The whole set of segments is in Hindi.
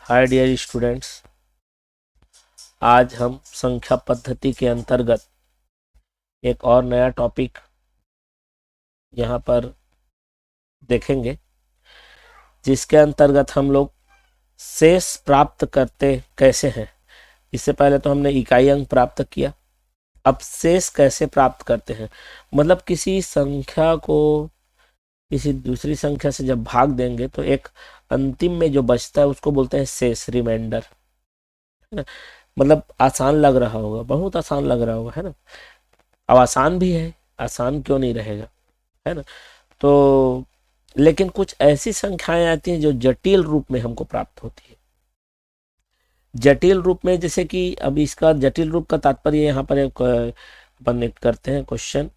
हाय डियर स्टूडेंट्स, आज हम संख्या पद्धति के अंतर्गत एक और नया टॉपिक यहाँ पर देखेंगे, जिसके अंतर्गत हम लोग शेष प्राप्त करते कैसे हैं। इससे पहले तो हमने इकाई अंक प्राप्त किया, अब शेष कैसे प्राप्त करते हैं। मतलब किसी संख्या को किसी दूसरी संख्या से जब भाग देंगे तो एक अंतिम में जो बचता है उसको बोलते हैं शेष, रिमाइंडर। मतलब आसान लग रहा होगा, बहुत आसान लग रहा होगा, है ना। अब आसान भी है, आसान क्यों नहीं रहेगा, है ना। तो लेकिन कुछ ऐसी संख्याएं आती हैं जो जटिल रूप में हमको प्राप्त होती है। जटिल रूप में जैसे कि अब इसका जटिल रूप का तात्पर्य यहाँ पर एक अपन करते हैं क्वेश्चन।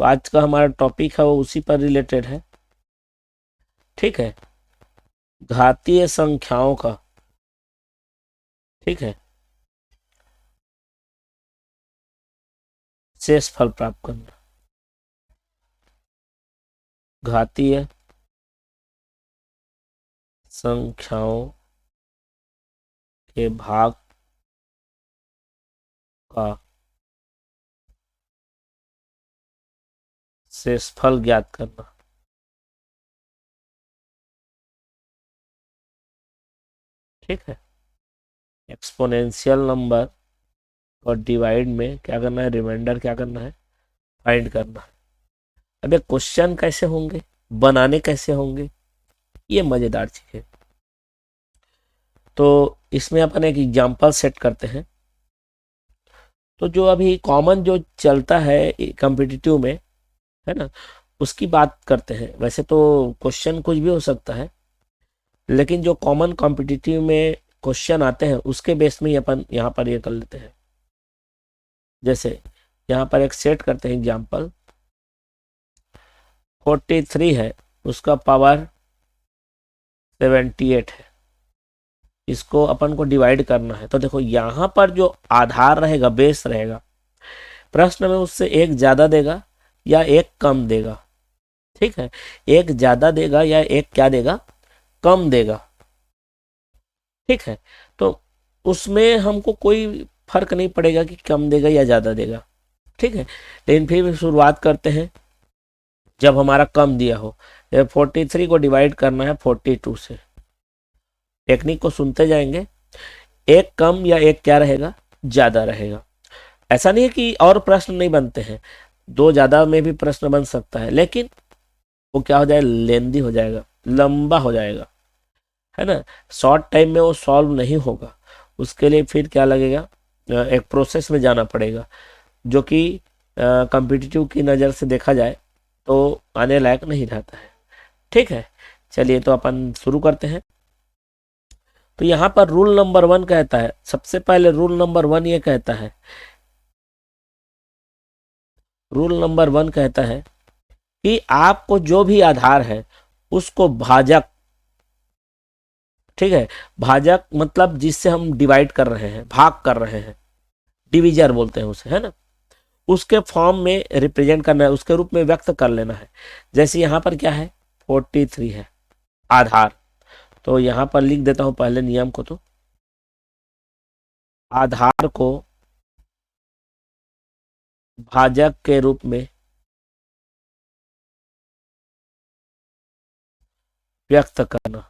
तो आज का हमारा टॉपिक है वो उसी पर रिलेटेड है, ठीक है। घातीय संख्याओं का, ठीक है, शेष फल प्राप्त करना। घातीय संख्याओं के भाग का शेषफल ज्ञात करना। ठीक है, एक्सपोनेंशियल नंबर और डिवाइड में क्या करना है, रिमाइंडर क्या करना है, फाइंड करना है। अब क्वेश्चन कैसे होंगे, बनाने कैसे होंगे, ये मजेदार चीज है। तो इसमें अपन एक एग्जांपल सेट करते हैं। तो जो अभी कॉमन जो चलता है कॉम्पिटिटिव में, है ना, उसकी बात करते हैं। वैसे तो क्वेश्चन कुछ भी हो सकता है, लेकिन जो कॉमन कॉम्पिटिटिव में क्वेश्चन आते हैं उसके बेस में ही अपन यहाँ पर ये कर लेते हैं। जैसे यहाँ पर एक सेट करते हैं एग्जाम्पल, 43 है, उसका पावर 78 है, इसको अपन को डिवाइड करना है। तो देखो यहाँ पर जो आधार रहेगा, बेस रहेगा, प्रश्न में उससे एक ज्यादा देगा या एक कम देगा। ठीक है, एक ज्यादा देगा या एक क्या देगा, कम देगा। ठीक है, तो उसमें हमको कोई फर्क नहीं पड़ेगा कि कम देगा या ज्यादा देगा। ठीक है, लेकिन फिर भी शुरुआत करते हैं जब हमारा कम दिया हो। 43 को डिवाइड करना है 42 से। टेक्निक को सुनते जाएंगे, एक कम या एक क्या रहेगा, ज्यादा रहेगा। ऐसा नहीं है कि और प्रश्न नहीं बनते हैं, दो ज्यादा में भी प्रश्न बन सकता है, लेकिन वो क्या हो जाएगा, लेंदी हो जाएगा, लंबा हो जाएगा, है ना। शॉर्ट टाइम में वो सॉल्व नहीं होगा, उसके लिए फिर क्या लगेगा, एक प्रोसेस में जाना पड़ेगा, जो कि कॉम्पिटिटिव की नज़र से देखा जाए तो आने लायक नहीं रहता है। ठीक है, चलिए तो अपन शुरू करते हैं। तो यहाँ पर रूल नंबर 1 कहता है, सबसे पहले रूल नंबर 1 ये कहता है, रूल नंबर 1 कहता है कि आपको जो भी आधार है उसको भाजक, ठीक है, भाजक मतलब जिससे हम डिवाइड कर रहे हैं, भाग कर रहे हैं, डिविजर बोलते हैं उसे, है ना, उसके फॉर्म में रिप्रेजेंट करना है, उसके रूप में व्यक्त कर लेना है। जैसे यहाँ पर क्या है, 43 है आधार। तो यहाँ पर लिख देता हूं पहले नियम को। तो आधार को भाजक के रूप में व्यक्त करना,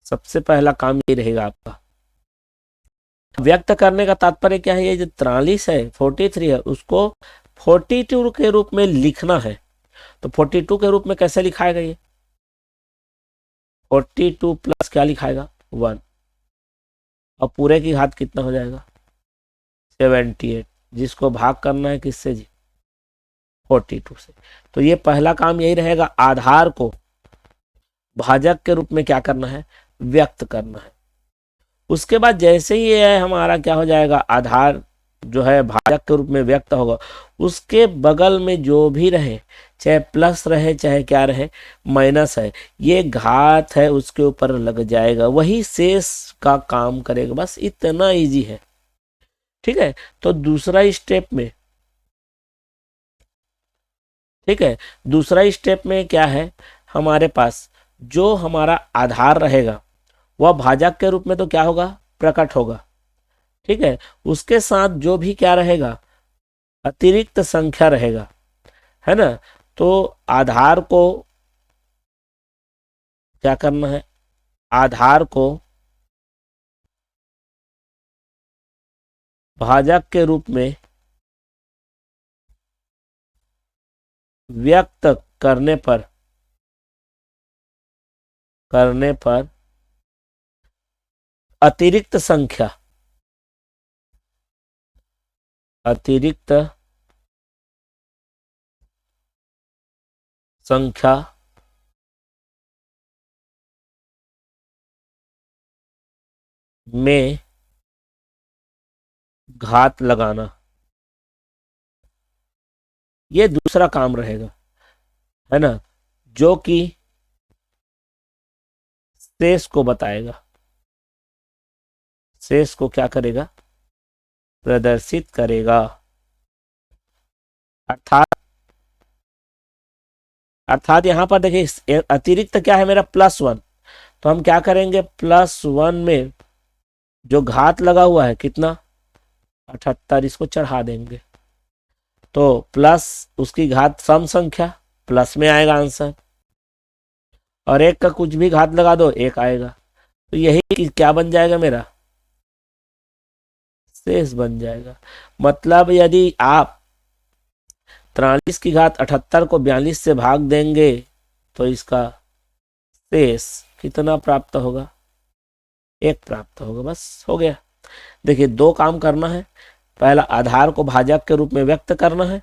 सबसे पहला काम ये रहेगा आपका। व्यक्त करने का तात्पर्य क्या है, ये जो 43 है, 43 है, उसको 42 के रूप में लिखना है। तो 42 के रूप में कैसे लिखाएगा, ये 42 प्लस क्या लिखाएगा, 1, और पूरे की घात कितना हो जाएगा, 78, जिसको भाग करना है किससे जी, 42 से। तो ये पहला काम यही रहेगा, आधार को भाजक के रूप में क्या करना है, व्यक्त करना है। उसके बाद जैसे ही ये हमारा क्या हो जाएगा, आधार जो है भाजक के रूप में व्यक्त होगा, उसके बगल में जो भी रहे, चाहे प्लस रहे चाहे क्या रहे, माइनस है, ये घात है, उसके ऊपर लग जाएगा, वही शेष का काम करेगा। बस इतना इजी है। ठीक है, तो दूसरा स्टेप में, ठीक है, दूसरा स्टेप में क्या है हमारे पास, जो हमारा आधार रहेगा वह भाजक के रूप में तो क्या होगा, प्रकट होगा। ठीक है, उसके साथ जो भी क्या रहेगा, अतिरिक्त संख्या रहेगा, है ना। तो आधार को क्या करना है, आधार को भाजक के रूप में व्यक्त करने पर अतिरिक्त संख्या में घात लगाना, ये दूसरा काम रहेगा, है ना, जो कि शेष को बताएगा, शेष को क्या करेगा, प्रदर्शित करेगा। अर्थात अर्थात यहां पर देखिए अतिरिक्त क्या है मेरा, +1, तो हम क्या करेंगे, +1 में जो घात लगा हुआ है कितना, 78, इसको चढ़ा देंगे, तो प्लस उसकी घात सम संख्या, प्लस में आएगा आंसर, और एक का कुछ भी घात लगा दो, एक आएगा, तो यही क्या बन जाएगा मेरा, शेष बन जाएगा। मतलब यदि आप 43 की घात 78 को 42 से भाग देंगे तो इसका शेष कितना प्राप्त होगा, 1 प्राप्त होगा, बस हो गया। देखिए दो काम करना है, पहला आधार को भाजक के रूप में व्यक्त करना है,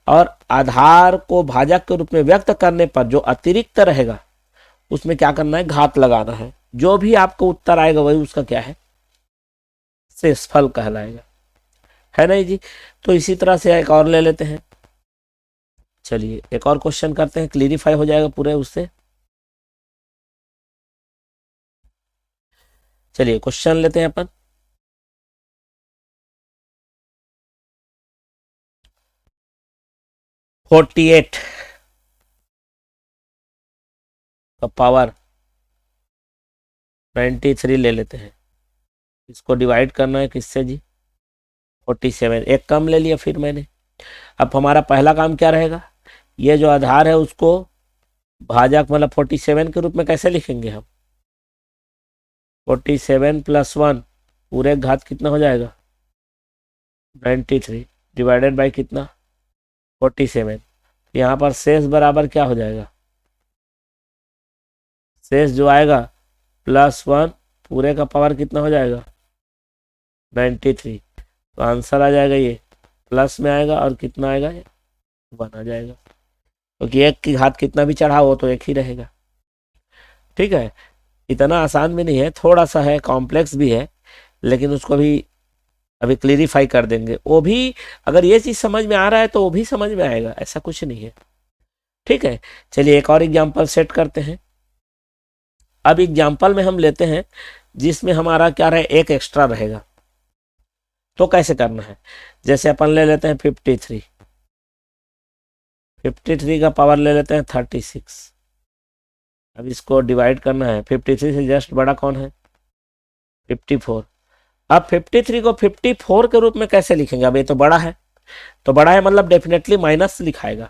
और आधार को भाजक के रूप में व्यक्त करने पर जो अतिरिक्त रहेगा उसमें क्या करना है, घात लगाना है। जो भी आपको उत्तर आएगा वही उसका क्या है, शेषफल कहलाएगा, है नहीं जी। तो इसी तरह से एक और ले लेते हैं, चलिए एक और क्वेश्चन करते हैं, क्लियरिफाई हो जाएगा पूरे उससे। चलिए क्वेश्चन लेते हैं अपन, (48) का पावर 93 ले लेते हैं, इसको डिवाइड करना है किससे जी, 47, एक कम ले लिया फिर मैंने। अब हमारा पहला काम क्या रहेगा, ये जो आधार है उसको भाजक मतलब 47 के रूप में कैसे लिखेंगे हम, 47 + 1 पूरे घात कितना हो जाएगा, 93 डिवाइडेड बाई कितना, 47। यहाँ पर शेष बराबर क्या हो जाएगा, शेष जो आएगा +1 पूरे का पावर कितना हो जाएगा, 93, तो आंसर आ जाएगा ये प्लस में आएगा, और कितना आएगा, 1 आ जाएगा, क्योंकि एक की घात कितना भी चढ़ाओ तो एक ही रहेगा। ठीक है, इतना आसान भी नहीं है, थोड़ा सा है, कॉम्प्लेक्स भी है, लेकिन उसको भी अभी क्लियरिफाई कर देंगे। वो भी अगर ये चीज समझ में आ रहा है तो वो भी समझ में आएगा, ऐसा कुछ नहीं है। ठीक है, चलिए एक और एग्जाम्पल सेट करते हैं। अब एग्जाम्पल में हम लेते हैं जिसमें हमारा क्या रहे, एक एक्स्ट्रा रहेगा, तो कैसे करना है, जैसे अपन ले लेते हैं 53 का पावर ले लेते हैं 36। अब इसको डिवाइड करना है, 53 से जस्ट बड़ा कौन है, 54। अब 53 को 54 के रूप में कैसे लिखेंगे, अब ये तो बड़ा है, तो बड़ा है मतलब डेफिनेटली माइनस लिखाएगा।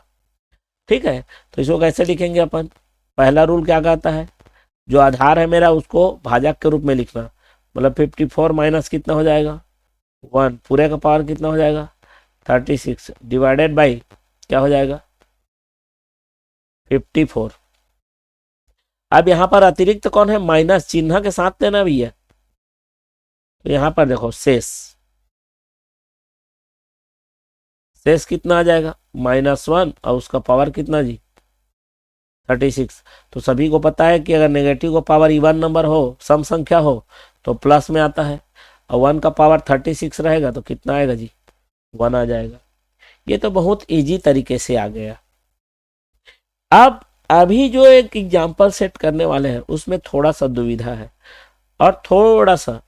ठीक है, तो इसको कैसे लिखेंगे अपन, पहला रूल क्या कहता है, जो आधार है मेरा उसको भाजक के रूप में लिखना, मतलब 54 माइनस कितना हो जाएगा, 1 पूरे का पावर कितना हो जाएगा, 36 डिवाइडेड बाई क्या हो जाएगा, 54। अब यहाँ पर अतिरिक्त कौन है, माइनस चिन्ह के साथ देना भी है, तो यहाँ पर देखो शेष कितना आ जाएगा, -1, और उसका पावर कितना जी, 36। तो सभी को पता है कि अगर नेगेटिव का पावर इवन नंबर हो, सम संख्या हो, तो प्लस में आता है, और 1 का पावर 36 रहेगा तो कितना आएगा जी, 1 आ जाएगा। ये तो बहुत इजी तरीके से आ गया। अब अभी जो एक एग्जाम्पल सेट करने वाले हैं उसमें थोड़ा सा दुविधा है, और थोड़ा सा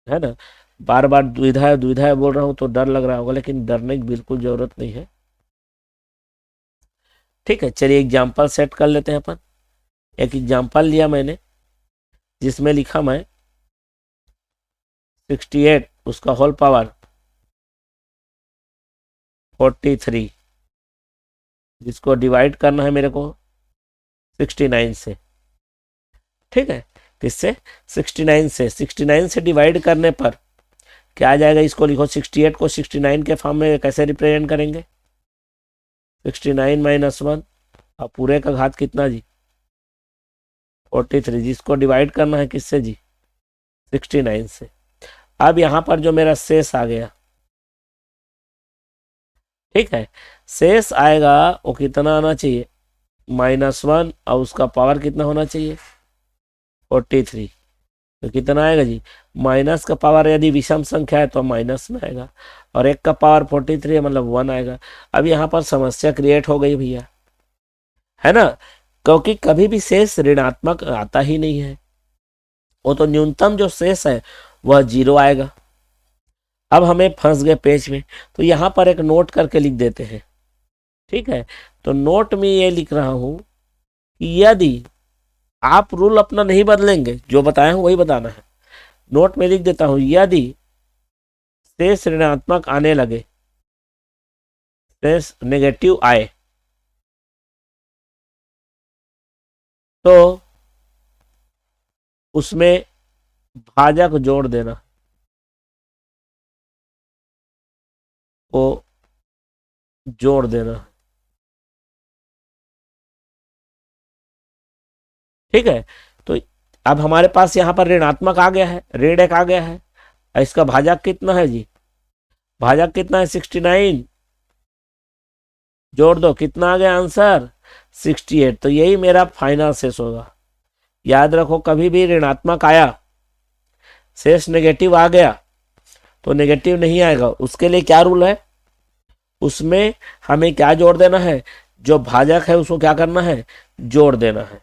है ना, बार बार दुविधा दुविधा बोल रहा हूं तो डर लग रहा होगा, लेकिन डरने की बिल्कुल जरूरत नहीं है। ठीक है, चलिए एग्जाम्पल सेट कर लेते हैं अपन। एक एग्जाम्पल लिया मैंने जिसमें लिखा मैं 68 उसका होल पावर 43, जिसको डिवाइड करना है मेरे को 69 से। ठीक है, किससे? 69 से। 69 से डिवाइड करने पर क्या आ जाएगा? इसको लिखो, 68 को 69 के फॉर्म में कैसे रिप्रेजेंट करेंगे? 69 माइनस 1, अब पूरे का घात कितना जी? 43, जिसको डिवाइड करना है किससे जी? 69 से। अब यहाँ पर जो मेरा शेष आ गया, ठीक है, शेष आएगा वो कितना आना चाहिए? -1, और उसका पावर कितना होना चाहिए? 43। तो कितना आएगा जी? माइनस का पावर यदि विषम संख्या है तो माइनस में आएगा, और एक का पावर 43 है मतलब 1 आएगा। अब यहाँ पर समस्या क्रिएट हो गई भैया, है ना, क्योंकि कभी भी शेष ऋणात्मक आता ही नहीं है, वो तो न्यूनतम जो शेष है वह 0 आएगा। अब हमें फंस गए पेज में, तो यहाँ पर एक नोट करके लिख देते हैं। ठीक है, तो नोट में ये लिख रहा हूं कि यदि आप रूल अपना नहीं बदलेंगे, जो बताया हूं वही बताना है। नोट में लिख देता हूं, यदि शेष ऋणात्मक आने लगे, शेष नेगेटिव आए, तो उसमें भाजक जोड़ देना, को जोड़ देना। ठीक है, तो अब हमारे पास यहाँ पर ऋणात्मक आ गया है, ऋण एक आ गया है, इसका भाजक कितना है जी? भाजक कितना है? 69, जोड़ दो, कितना आ गया आंसर? 68। तो यही मेरा फाइनल शेष होगा। याद रखो, कभी भी ऋणात्मक आया, शेष नेगेटिव आ गया, तो नेगेटिव नहीं आएगा, उसके लिए क्या रूल है? उसमें हमें क्या जोड़ देना है? जो भाजक है उसको क्या करना है? जोड़ देना है,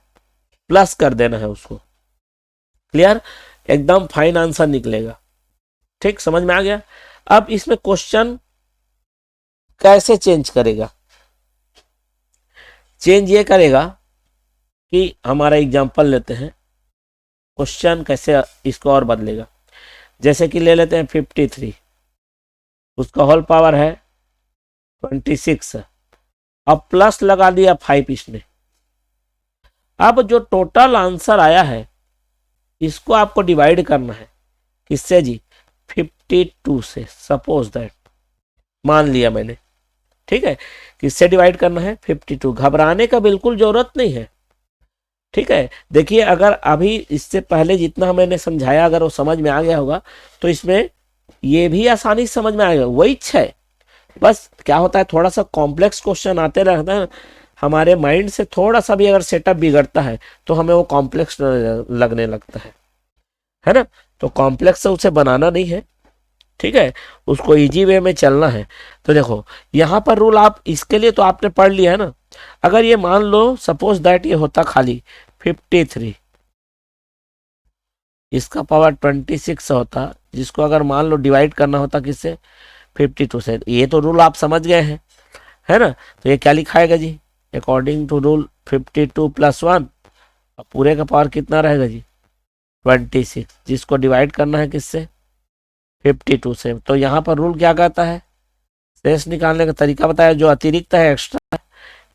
प्लस कर देना है उसको। क्लियर? एकदम फाइन आंसर निकलेगा। ठीक, समझ में आ गया? अब इसमें क्वेश्चन कैसे चेंज करेगा? चेंज ये करेगा कि हमारा एग्जांपल लेते हैं, क्वेश्चन कैसे इसको और बदलेगा। जैसे कि ले लेते हैं 53, उसका होल पावर है 26, अब प्लस लगा दिया 5 इसने। अब जो टोटल आंसर आया है इसको आपको डिवाइड करना है, किससे जी? 52 से। सपोज दैट, मान लिया मैंने, ठीक है, किससे डिवाइड करना है? 52। घबराने का बिल्कुल जरूरत नहीं है। ठीक है, देखिए, अगर अभी इससे पहले जितना मैंने समझाया अगर वो समझ में आ गया होगा तो इसमें ये भी आसानी से समझ में आएगा। वही है, बस क्या होता है, थोड़ा सा कॉम्प्लेक्स क्वेश्चन आते रहता है, हमारे माइंड से थोड़ा सा भी अगर सेटअप बिगड़ता है तो हमें वो कॉम्प्लेक्स लगने लगता है ना। तो कॉम्प्लेक्स से उसे बनाना नहीं है, ठीक है, उसको इजी वे में चलना है। तो देखो यहाँ पर रूल, आप इसके लिए तो आपने पढ़ लिया है ना। अगर ये मान लो सपोज दैट ये होता खाली 53, इसका पावर 26 होता, जिसको अगर मान लो डिवाइड करना होता किससे? 52 से। ये तो रूल आप समझ गए हैं, है ना। तो ये क्या लिखाएगा जी? अकॉर्डिंग टू रूल 52 + 1, पूरे का पावर कितना रहेगा जी? 26, जिसको डिवाइड करना है किससे? 52 से। तो यहाँ पर रूल क्या कहता है? शेष निकालने का तरीका बताया, जो अतिरिक्त है, एक्स्ट्रा है।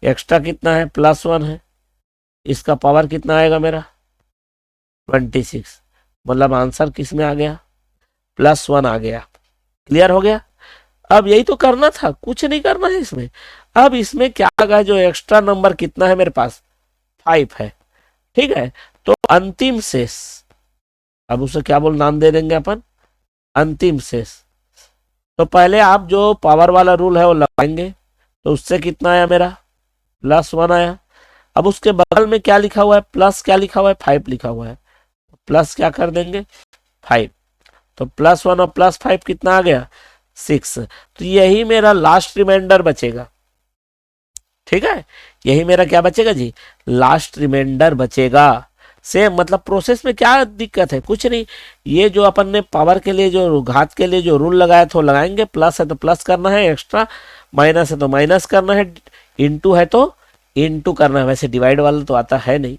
एक्स्ट्रा कितना है? +1 है। इसका पावर कितना आएगा मेरा? 26, मतलब आंसर किस में आ गया? +1 आ गया। क्लियर हो गया? अब यही तो करना था, कुछ नहीं करना है इसमें। अब इसमें क्या लगा, जो एक्स्ट्रा नंबर कितना है मेरे पास? 5 है। ठीक है, तो अंतिम शेष, अब उसे क्या बोल, नाम दे देंगे अपन अंतिम शेष। तो पहले आप जो पावर वाला रूल है वो लगाएंगे, तो उससे कितना आया मेरा? +1 आया। अब उसके बगल में क्या लिखा हुआ है? प्लस क्या लिखा हुआ है? 5 लिखा हुआ है। प्लस क्या कर देंगे? 5। तो +1 और +5 कितना आ गया? 6। तो यही मेरा लास्ट रिमाइंडर बचेगा। ठीक है, यही मेरा क्या बचेगा जी? लास्ट रिमाइंडर बचेगा। सेम, मतलब प्रोसेस में क्या दिक्कत है? कुछ नहीं। ये जो अपन ने पावर के लिए, जो घात के लिए जो रूल लगाया था लगाएंगे। प्लस है तो प्लस करना है एक्स्ट्रा, माइनस है तो माइनस करना है, इनटू है तो इनटू करना है। वैसे डिवाइड वाला तो आता है नहीं,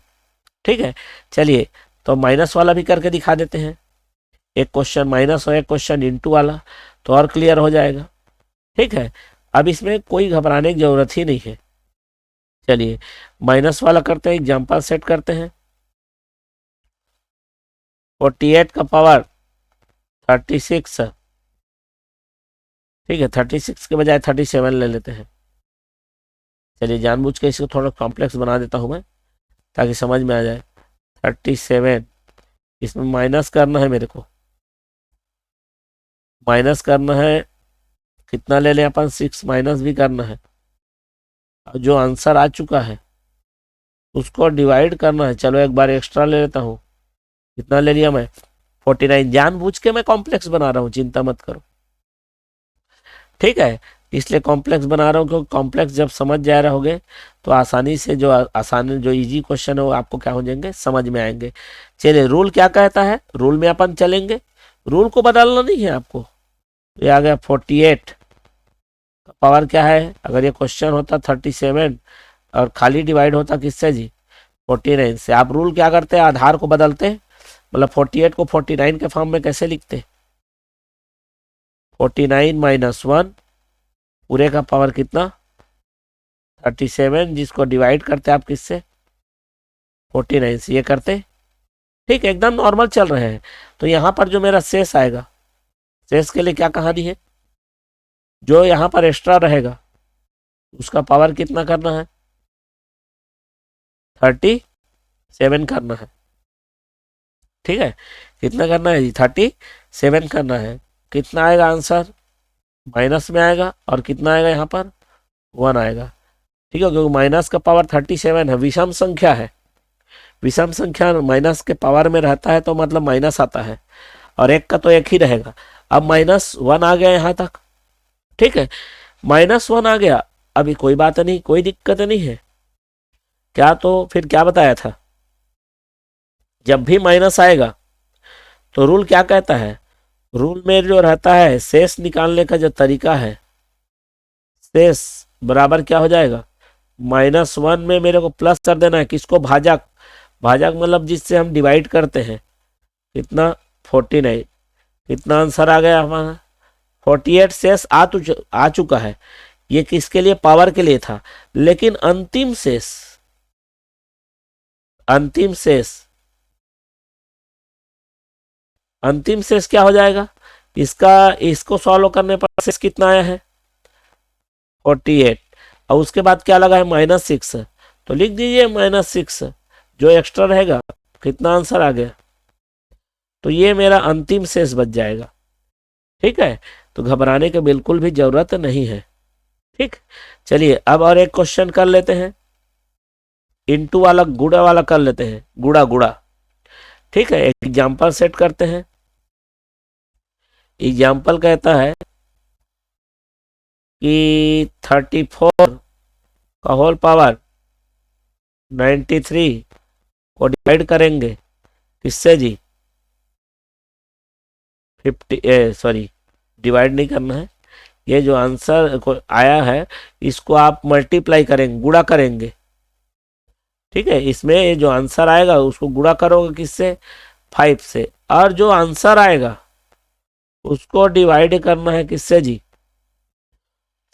ठीक है, चलिए तो माइनस वाला भी करके दिखा देते हैं, एक क्वेश्चन माइनस और एक क्वेश्चन इंटू वाला, तो और क्लियर हो जाएगा। ठीक है, अब इसमें कोई घबराने की जरूरत ही नहीं है। चलिए माइनस वाला करते हैं, एग्जाम्पल सेट करते हैं। 48 का पावर 36, ठीक है 36 के बजाय 37 ले लेते हैं। चलिए जानबूझ के इसको थोड़ा कॉम्प्लेक्स बना देता हूं मैं ताकि समझ में आ जाए। 37, इसमें माइनस करना है, मेरे को माइनस करना है, कितना ले लें अपन, 6 माइनस भी करना है, और जो आंसर आ चुका है उसको डिवाइड करना है। चलो एक बार एक्स्ट्रा ले लेता हूँ, कितना ले लिया मैं, 49। जानबूझ के मैं कॉम्प्लेक्स बना रहा हूँ, चिंता मत करो। ठीक है, इसलिए कॉम्प्लेक्स बना रहा हूँ क्योंकि कॉम्प्लेक्स जब समझ जा रहोगे तो आसानी से जो आसानी जो इजी क्वेश्चन है वो आपको क्या हो जाएंगे, समझ में आएंगे। चलिए रूल क्या कहता है, रूल में अपन चलेंगे, रूल को बदलना नहीं है आपको। ये आ गया 48 का पावर क्या है, अगर ये क्वेश्चन होता 37 और खाली डिवाइड होता किससे जी, 49 से। आप रूल क्या करते हैं, आधार को बदलते, मतलब 48 को 49 के फॉर्म में कैसे लिखते, 49 माइनस 1 पूरे का पावर कितना 37, जिसको डिवाइड करते आप किससे 49 से, ये करते। ठीक है, एकदम नॉर्मल चल रहे हैं। तो यहाँ पर जो मेरा शेष आएगा, शेष के लिए क्या कहानी है, जो यहाँ पर एक्स्ट्रा रहेगा उसका पावर कितना करना है, 37 करना है। ठीक है, कितना करना है जी, 37 करना है। कितना आएगा आंसर, माइनस में आएगा, और कितना आएगा यहाँ पर 1 आएगा। ठीक है, क्योंकि माइनस का पावर 37 है, विषम संख्या है, विषम संख्या माइनस के पावर में रहता है तो मतलब माइनस आता है, और एक का तो एक ही रहेगा। अब -1 आ गया यहाँ तक। ठीक है, -1 आ गया, अभी कोई बात नहीं, कोई दिक्कत नहीं है। क्या तो फिर क्या बताया था, जब भी माइनस आएगा तो रूल क्या कहता है, रूल में जो रहता है शेष निकालने का जो तरीका है, शेष बराबर क्या हो जाएगा, -1 में मेरे को प्लस कर देना है, किसको, भाजक, भाजक मतलब जिससे हम डिवाइड करते हैं, कितना 49। कितना आंसर आ गया हमारा 48, शेष आ चुका है। ये किसके लिए, पावर के लिए था, लेकिन अंतिम शेष, अंतिम शेष, अंतिम शेष क्या हो जाएगा, इसका इसको सॉल्व करने पर शेष कितना आया है 48, और उसके बाद क्या लगा है -6, तो लिख दीजिए -6, जो एक्स्ट्रा रहेगा, कितना आंसर आ गया, तो ये मेरा अंतिम शेष बच जाएगा। ठीक है, तो घबराने की बिल्कुल भी जरूरत नहीं है। ठीक, चलिए अब और एक क्वेश्चन कर लेते हैं, इंटू वाला, गुड़ा वाला कर लेते हैं, गुड़ा गुड़ा। ठीक है, एक एग्जाम्पल सेट करते हैं। एग्जाम्पल कहता है कि 34 का होल पावर 93 को डिवाइड करेंगे किससे जी, 50, सॉरी डिवाइड नहीं करना है, ये जो आंसर को आया है इसको आप मल्टीप्लाई करेंगे, गुणा करेंगे। ठीक है, इसमें ये जो आंसर आएगा उसको गुणा करोगे किससे, 5 से, और जो आंसर आएगा उसको डिवाइड करना है किससे जी,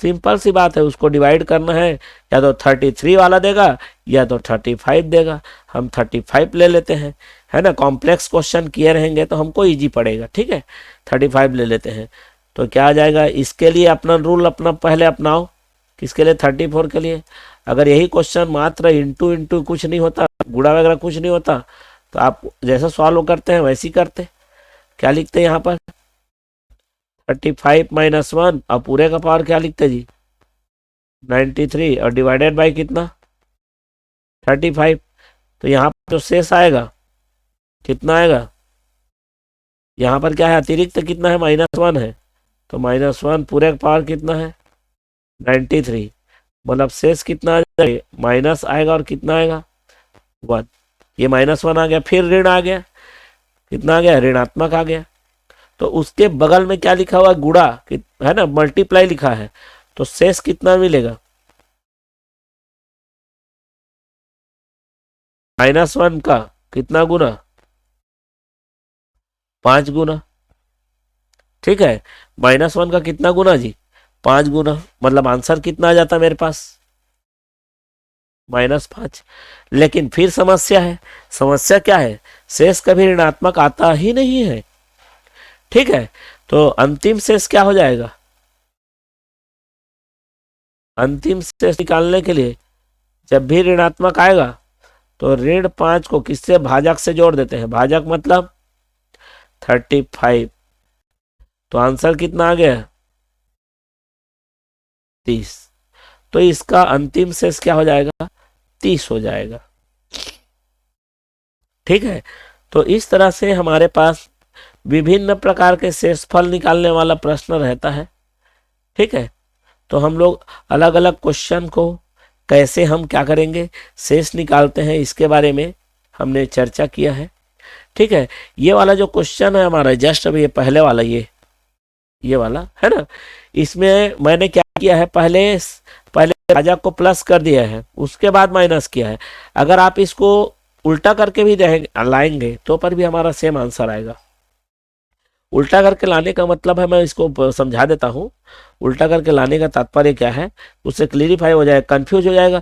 सिंपल सी बात है, उसको डिवाइड करना है, या तो 33 वाला देगा या तो 35 देगा। हम 35 ले लेते हैं, है ना, कॉम्प्लेक्स क्वेश्चन किए रहेंगे तो हमको इजी पड़ेगा। ठीक है, 35 ले लेते हैं, तो क्या आ जाएगा, इसके लिए अपना रूल अपना पहले अपनाओ, किसके लिए 34 के लिए। अगर यही क्वेश्चन मात्र इंटू इंटू कुछ नहीं होता, गुणा वगैरह कुछ नहीं होता, तो आप जैसा सॉल्व करते हैं वैसे ही करते। क्या लिखते हैं यहाँ पर 35 -1, और पूरे का पावर क्या लिखते जी 93, और डिवाइडेड बाय कितना 35। तो यहाँ पर जो शेष आएगा कितना आएगा, यहाँ पर क्या है अतिरिक्त कितना है, -1 है, तो -1 पूरे का पावर कितना है 93, मतलब शेष कितना आ जाएगा, माइनस आएगा और कितना आएगा 1। ये -1 आ गया, फिर ऋण आ गया, कितना आ गया, ऋणात्मक आ गया। तो उसके बगल में क्या लिखा हुआ, गुणा, है ना, मल्टीप्लाई लिखा है, तो शेष कितना मिलेगा -1 का कितना गुना? 5 गुना। ठीक है, -1 का कितना गुना जी? 5 गुना। मतलब आंसर कितना आ जाता मेरे पास? -5। लेकिन फिर समस्या है। समस्या क्या है? शेष कभी ऋणात्मक आता ही नहीं है। ठीक है, तो अंतिम शेष क्या हो जाएगा? अंतिम शेष निकालने के लिए जब भी ऋणात्मक आएगा तो ऋण 5 को किससे? भाजक से जोड़ देते हैं। भाजक मतलब 35। तो आंसर कितना आ गया? 30। तो इसका अंतिम शेष क्या हो जाएगा? 30 हो जाएगा। ठीक है, तो इस तरह से हमारे पास विभिन्न प्रकार के शेषफल निकालने वाला प्रश्न रहता है। ठीक है, तो हम लोग अलग अलग क्वेश्चन को कैसे हम क्या करेंगे, शेष निकालते हैं, इसके बारे में हमने चर्चा किया है। ठीक है, ये वाला जो क्वेश्चन है हमारा जस्ट अभी ये पहले वाला ये वाला है ना, इसमें मैंने क्या किया है, पहले भाजक को प्लस कर दिया है, उसके बाद माइनस किया है। अगर आप इसको उल्टा करके भी लाएंगे तो पर भी हमारा सेम आंसर आएगा। उल्टा करके लाने का मतलब है, मैं इसको समझा देता हूँ। उल्टा करके लाने का तात्पर्य क्या है, उससे क्लियरिफाई हो जाएगा, कंफ्यूज हो जाएगा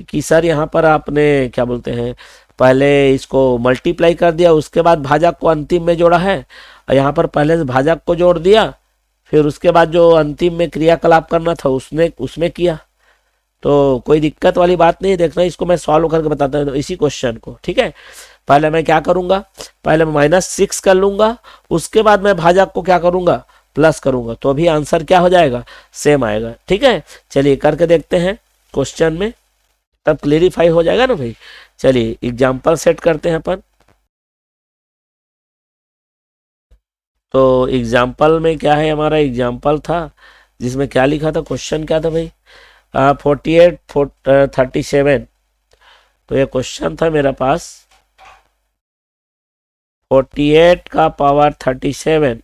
कि सर यहाँ पर आपने क्या बोलते हैं, पहले इसको मल्टीप्लाई कर दिया, उसके बाद भाजक को अंतिम में जोड़ा है, और यहाँ पर पहले से भाजक को जोड़ दिया, फिर उसके बाद जो अंतिम में क्रियाकलाप करना था उसमें किया। तो कोई दिक्कत वाली बात नहीं है। देखना, इसको मैं सॉल्व करके बताता हूँ इसी क्वेश्चन को। ठीक है, पहले मैं क्या करूंगा, पहले मैं -6 कर लूंगा, उसके बाद मैं भाजक को क्या करूंगा, प्लस करूंगा, तो अभी आंसर क्या हो जाएगा, सेम आएगा। ठीक है, चलिए करके देखते हैं क्वेश्चन में, तब क्लेरिफाई हो जाएगा ना भाई। चलिए एग्जाम्पल सेट करते हैं अपन। तो एग्जाम्पल में क्या है, हमारा एग्जाम्पल था जिसमें क्या लिखा था, क्वेश्चन क्या था भाई, 48 37। तो ये क्वेश्चन था मेरे पास 48 का पावर 37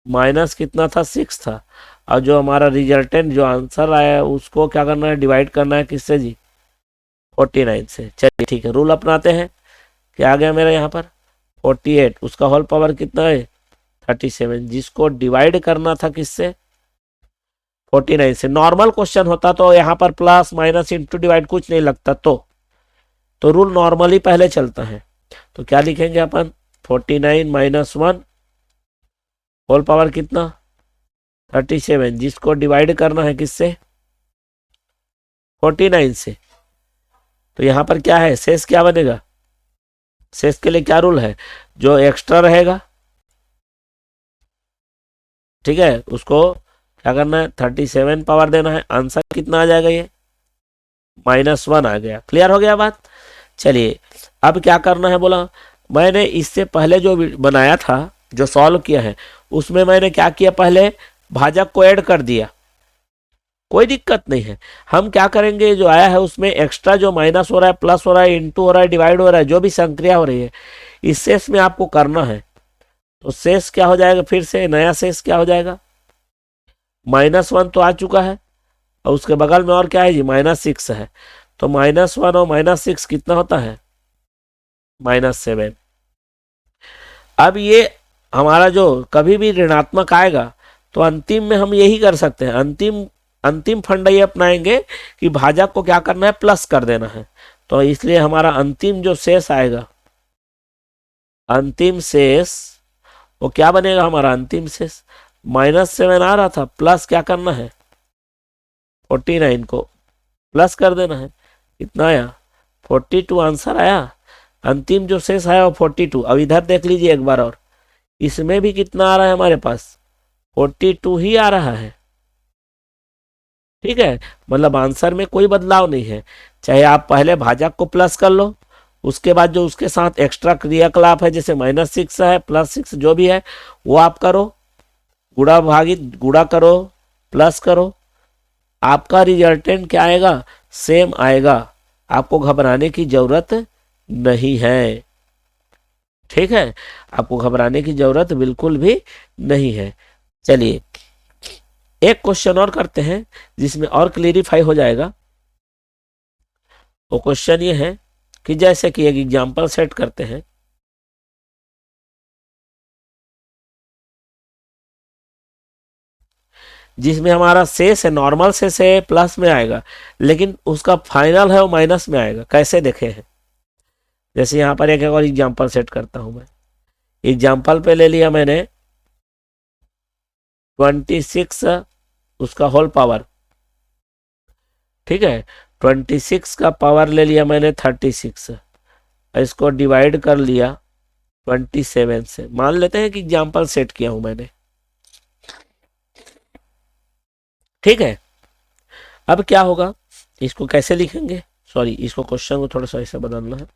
माइनस कितना था, 6 था, और जो हमारा रिजल्टेंट जो आंसर आया उसको क्या करना है, डिवाइड करना है किससे जी, 49 से। चलिए ठीक है, रूल अपनाते हैं। क्या आ गया मेरा यहाँ पर 48, उसका होल पावर कितना है 37, जिसको डिवाइड करना था किससे, 49 से। नॉर्मल क्वेश्चन होता तो यहाँ पर प्लस माइनस इंटू डिवाइड कुछ नहीं लगता, तो रूल नॉर्मली पहले चलता है। तो क्या लिखेंगे अपन, 49 - 1 होल पावर कितना 37, जिसको डिवाइड करना है किससे, 49 से। तो यहाँ पर क्या है, शेष क्या बनेगा, शेष के लिए क्या रूल है, जो एक्स्ट्रा रहेगा, ठीक है, उसको क्या करना है, 37 पावर देना है। आंसर कितना आ जाएगा, ये -1 आ गया। क्लियर हो गया बात। चलिए अब क्या करना है, बोला मैंने इससे पहले जो बनाया था, जो सॉल्व किया है, उसमें मैंने क्या किया, पहले भाजक को ऐड कर दिया, कोई दिक्कत नहीं है। हम क्या करेंगे, जो आया है उसमें एक्स्ट्रा जो माइनस हो रहा है, प्लस हो रहा है, इंटू हो रहा है, डिवाइड हो रहा है, जो भी संक्रिया हो रही है, इस शेष में आपको करना है। तो शेष क्या हो जाएगा, फिर से नया शेष क्या हो जाएगा, -1 तो आ चुका है, और उसके बगल में और क्या है जी, -6 है। तो -1 और -6 कितना होता है, -7। अब ये हमारा जो कभी भी ऋणात्मक आएगा तो अंतिम में हम यही कर सकते हैं, अंतिम फंडा ये अपनाएंगे कि भाजक को क्या करना है, प्लस कर देना है। तो इसलिए हमारा अंतिम जो शेष आएगा, अंतिम शेष वो क्या बनेगा, हमारा अंतिम शेष -7 आ रहा था, प्लस क्या करना है, 49 को प्लस कर देना है। कितना आया, 42 आंसर आया। अंतिम जो शेष आया वो 42। अब इधर देख लीजिए एक बार, और इसमें भी कितना आ रहा है हमारे पास, 42 ही आ रहा है। ठीक है, मतलब आंसर में कोई बदलाव नहीं है। चाहे आप पहले भाजक को प्लस कर लो, उसके बाद जो उसके साथ एक्स्ट्रा क्रियाकलाप है, जैसे -6 है, +6 जो भी है वो आप करो, गुड़ा करो, प्लस करो, आपका रिजल्टेंट क्या आएगा, सेम आएगा। आपको घबराने की जरूरत नहीं है। ठीक है, आपको घबराने की जरूरत बिल्कुल भी नहीं है। चलिए एक क्वेश्चन और करते हैं जिसमें और क्लियरिफाई हो जाएगा। वो क्वेश्चन ये है कि जैसे कि एक एग्जांपल सेट करते हैं, जिसमें हमारा शेष है, नॉर्मल शेष है प्लस में आएगा, लेकिन उसका फाइनल है वो माइनस में आएगा। कैसे देखे हैं? जैसे यहाँ पर एक और एग्जांपल सेट करता हूं मैं। एग्जांपल पे ले लिया मैंने 26 उसका होल पावर, ठीक है। 26 का पावर ले लिया मैंने 36, इसको डिवाइड कर लिया 27 से। मान लेते हैं कि एग्जांपल सेट किया हूं मैंने, ठीक है। अब क्या होगा, इसको कैसे लिखेंगे? सॉरी, इसको क्वेश्चन को थोड़ा सा ऐसे बदलना है।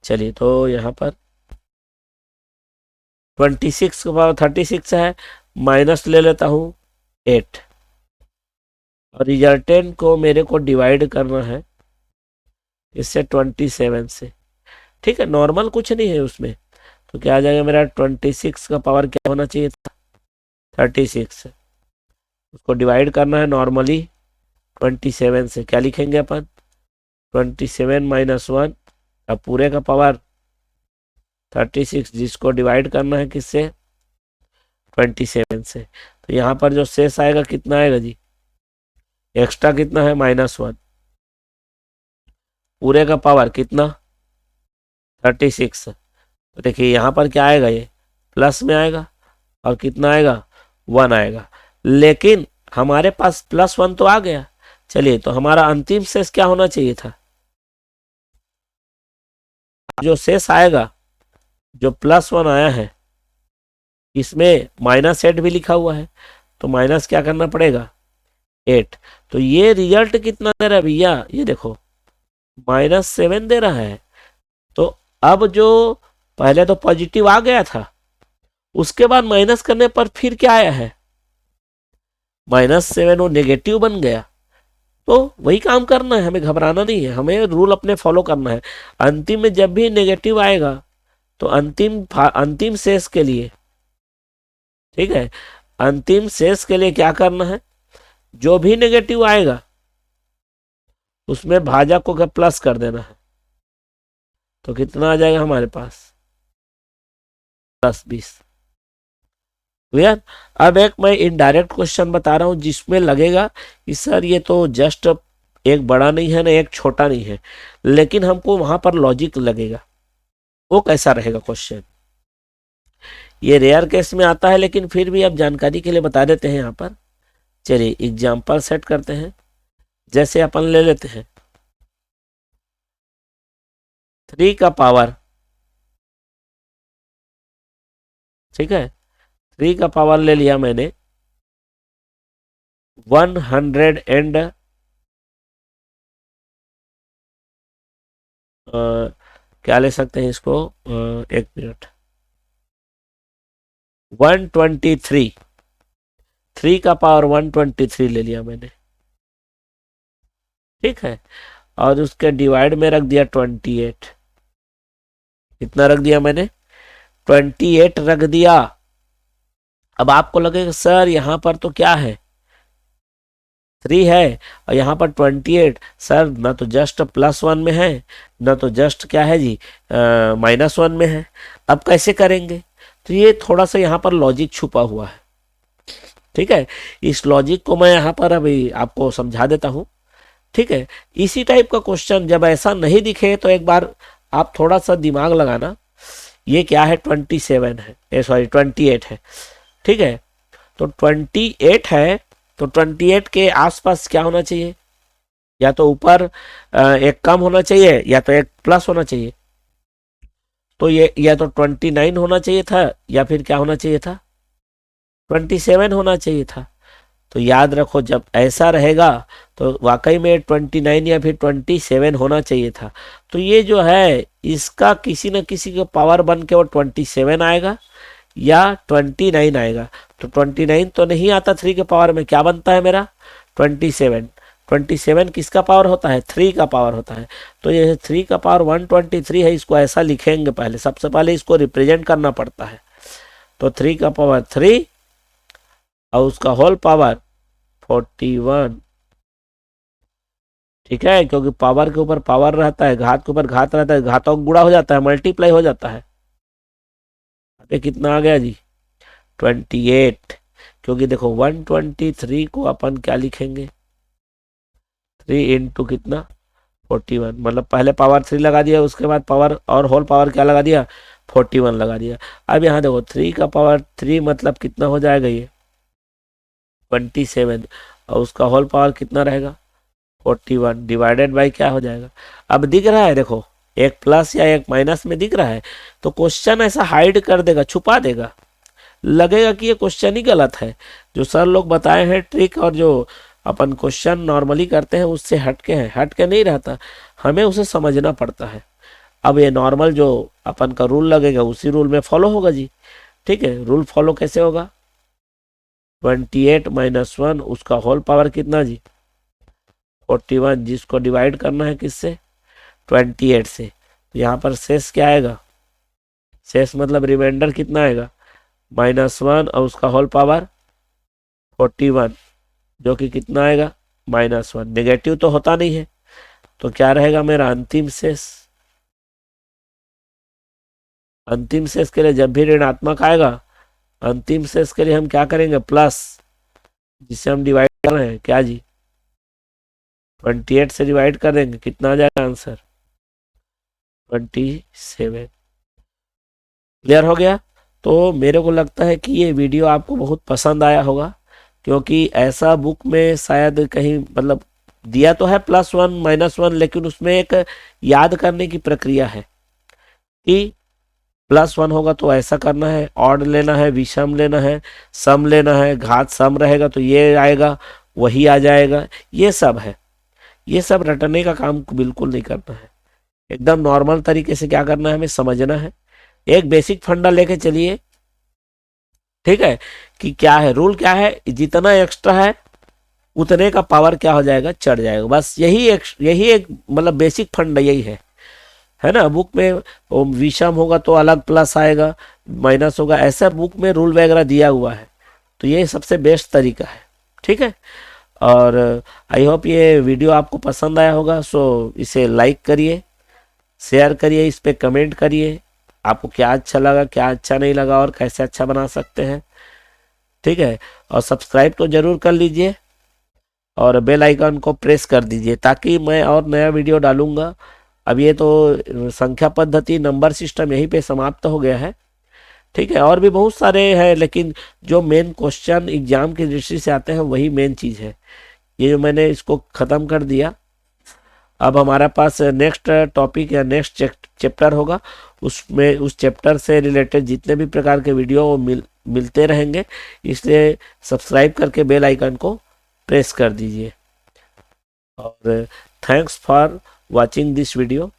चलिए, तो यहाँ पर 26 का पावर 36 है, माइनस ले लेता हूँ 8, और रिजल्टेंट को मेरे को डिवाइड करना है इससे 27 से, ठीक है। नॉर्मल कुछ नहीं है उसमें, तो क्या आ जाएगा मेरा 26 का पावर क्या होना चाहिए था? 36। उसको डिवाइड करना है नॉर्मली 27 से। क्या लिखेंगे अपन? 27 माइनस 1, अब पूरे का पावर 36, जिसको डिवाइड करना है किससे? 27 से। तो यहाँ पर जो शेष आएगा कितना आएगा जी? एक्स्ट्रा कितना है? -1। पूरे का पावर कितना? 36। तो देखिए यहाँ पर क्या आएगा, ये प्लस में आएगा, और कितना आएगा? 1 आएगा। लेकिन हमारे पास +1 तो आ गया। चलिए, तो हमारा अंतिम शेष क्या होना चाहिए था? जो शेष आएगा, जो +1 आया है, इसमें -8 भी लिखा हुआ है, तो माइनस क्या करना पड़ेगा? 8। तो ये रिजल्ट कितना दे रहा है भैया? ये देखो, -7 दे रहा है। तो अब जो पहले तो पॉजिटिव आ गया था, उसके बाद माइनस करने पर फिर क्या आया है? -7, वो नेगेटिव बन गया। तो वही काम करना है, हमें घबराना नहीं है, हमें रूल अपने फॉलो करना है। अंतिम में जब भी नेगेटिव आएगा, तो अंतिम शेष के लिए, ठीक है, अंतिम शेष के लिए क्या करना है? जो भी नेगेटिव आएगा उसमें भाजक को प्लस कर देना है। तो कितना आ जाएगा हमारे पास? +20। क्लियर? अब एक मैं इनडायरेक्ट क्वेश्चन बता रहा हूं, जिसमें लगेगा कि सर ये तो जस्ट एक बड़ा नहीं है ना एक छोटा नहीं है, लेकिन हमको वहां पर लॉजिक लगेगा। वो कैसा रहेगा क्वेश्चन? ये रेयर केस में आता है, लेकिन फिर भी अब जानकारी के लिए बता देते हैं यहाँ पर। चलिए, एग्जाम्पल सेट करते हैं। जैसे अपन ले लेते हैं 3 का पावर, ठीक है, 3 का पावर ले लिया मैंने 100 एंड क्या ले सकते हैं इसको? एक मिनट, 123। 3 का पावर 123 ले लिया मैंने, ठीक है, और उसके डिवाइड में रख दिया 28। कितना रख दिया मैंने? 28 रख दिया। अब आपको लगेगा सर यहाँ पर तो क्या है, 3 है, और यहाँ पर 28। सर ना तो जस्ट +1 में है, ना तो जस्ट क्या है जी, -1 में है। अब कैसे करेंगे? तो ये थोड़ा सा यहाँ पर लॉजिक छुपा हुआ है, ठीक है। इस लॉजिक को मैं यहाँ पर अभी आपको समझा देता हूँ, ठीक है। इसी टाइप का क्वेश्चन जब ऐसा नहीं दिखे, तो एक बार आप थोड़ा सा दिमाग लगाना। ये क्या है? 27 है, सॉरी 28 है, ठीक है। तो 28 है, तो 28 के आसपास क्या होना चाहिए? या तो ऊपर एक कम होना चाहिए, या तो एक प्लस होना चाहिए। तो ये या तो 29 होना चाहिए था, या फिर क्या होना चाहिए था? 27 होना चाहिए था। तो याद रखो, जब ऐसा रहेगा तो वाकई में 29 या फिर 27 होना चाहिए था। तो ये जो है, इसका किसी न किसी का पावर बन के वो 27 आएगा या 29 आएगा। तो 29 तो नहीं आता 3 के पावर में, क्या बनता है मेरा? 27। 27 किसका पावर होता है? 3 का पावर होता है। तो ये 3 का पावर 123 है, इसको ऐसा लिखेंगे। पहले सबसे पहले इसको रिप्रेजेंट करना पड़ता है। तो 3 का पावर 3 और उसका होल पावर 41, ठीक है, क्योंकि पावर के ऊपर पावर रहता है, घात के ऊपर घात रहता है, घातों गुणा हो जाता है, मल्टीप्लाई हो जाता है। ये कितना आ गया जी 28, क्योंकि देखो 123 को अपन क्या लिखेंगे 3 इंटू कितना 41, मतलब पहले पावर 3 लगा दिया, उसके बाद पावर और होल पावर क्या लगा दिया 41 लगा दिया। अब यहाँ देखो 3 का पावर 3 मतलब कितना हो जाएगा ये 27, और उसका होल पावर कितना रहेगा 41 डिवाइडेड बाई क्या हो जाएगा। अब दिख रहा है देखो एक प्लस या एक माइनस में दिख रहा है, तो क्वेश्चन ऐसा हाइड कर देगा, छुपा देगा, लगेगा कि ये क्वेश्चन ही गलत है। जो सर लोग बताए हैं ट्रिक और जो अपन क्वेश्चन नॉर्मली करते हैं उससे हटके है, हटके नहीं रहता, हमें उसे समझना पड़ता है। अब ये नॉर्मल जो अपन का रूल लगेगा उसी रूल में फॉलो होगा जी। ठीक है, रूल फॉलो कैसे होगा 28 माइनस 1 उसका होल पावर कितना जी 41, जिसको डिवाइड करना है किससे 28 से, तो यहाँ पर शेष क्या आएगा, शेष मतलब रिमाइंडर कितना आएगा -1 और उसका होल पावर 41, जो कि कितना आएगा -1, नेगेटिव तो होता नहीं है, तो क्या रहेगा मेरा अंतिम शेष। अंतिम शेष के लिए जब भी ऋणात्मक आएगा, अंतिम शेष के लिए हम क्या करेंगे प्लस, जिसे हम डिवाइड कर रहे हैं क्या जी 28 से डिवाइड कर देंगे, कितना आ जाएगा आंसर 27। क्लियर हो गया। तो मेरे को लगता है कि ये वीडियो आपको बहुत पसंद आया होगा, क्योंकि ऐसा बुक में शायद कहीं मतलब दिया तो है +1 -1, लेकिन उसमें एक याद करने की प्रक्रिया है कि +1 होगा तो ऐसा करना है, ऑड लेना है, विषम लेना है, सम लेना है, घात सम रहेगा तो ये आएगा, वही आ जाएगा, ये सब है। ये सब रटने का काम बिल्कुल नहीं करना है, एकदम नॉर्मल तरीके से क्या करना है हमें समझना है। एक बेसिक फंडा लेके चलिए, ठीक है, कि क्या है रूल, क्या है जितना एक्स्ट्रा है उतने का पावर क्या हो जाएगा चढ़ जाएगा, बस यही एक मतलब बेसिक फंडा यही है ना। बुक में विषम होगा तो अलग प्लस आएगा, माइनस होगा, ऐसा बुक में रूल वगैरह दिया हुआ है, तो ये सबसे बेस्ट तरीका है। ठीक है, और आई होप ये वीडियो आपको पसंद आया होगा, सो इसे लाइक करिए, शेयर करिए, इस पे कमेंट करिए आपको क्या अच्छा लगा, क्या अच्छा नहीं लगा, और कैसे अच्छा बना सकते हैं। ठीक है, और सब्सक्राइब तो जरूर कर लीजिए और बेल आइकन को प्रेस कर दीजिए, ताकि मैं और नया वीडियो डालूंगा। अब ये तो संख्या पद्धति नंबर सिस्टम यहीं पे समाप्त हो गया है। ठीक है, और भी बहुत सारे हैं, लेकिन जो मेन क्वेश्चन एग्जाम की दृष्टि से आते हैं वही मेन चीज़ है। ये जो मैंने इसको ख़त्म कर दिया, अब हमारा पास नेक्स्ट टॉपिक या नेक्स्ट चैप्टर होगा, उसमें उस चैप्टर से रिलेटेड जितने भी प्रकार के वीडियो वो मिलते रहेंगे, इसलिए सब्सक्राइब करके बेल आइकन को प्रेस कर दीजिए। और thanks for watching this video.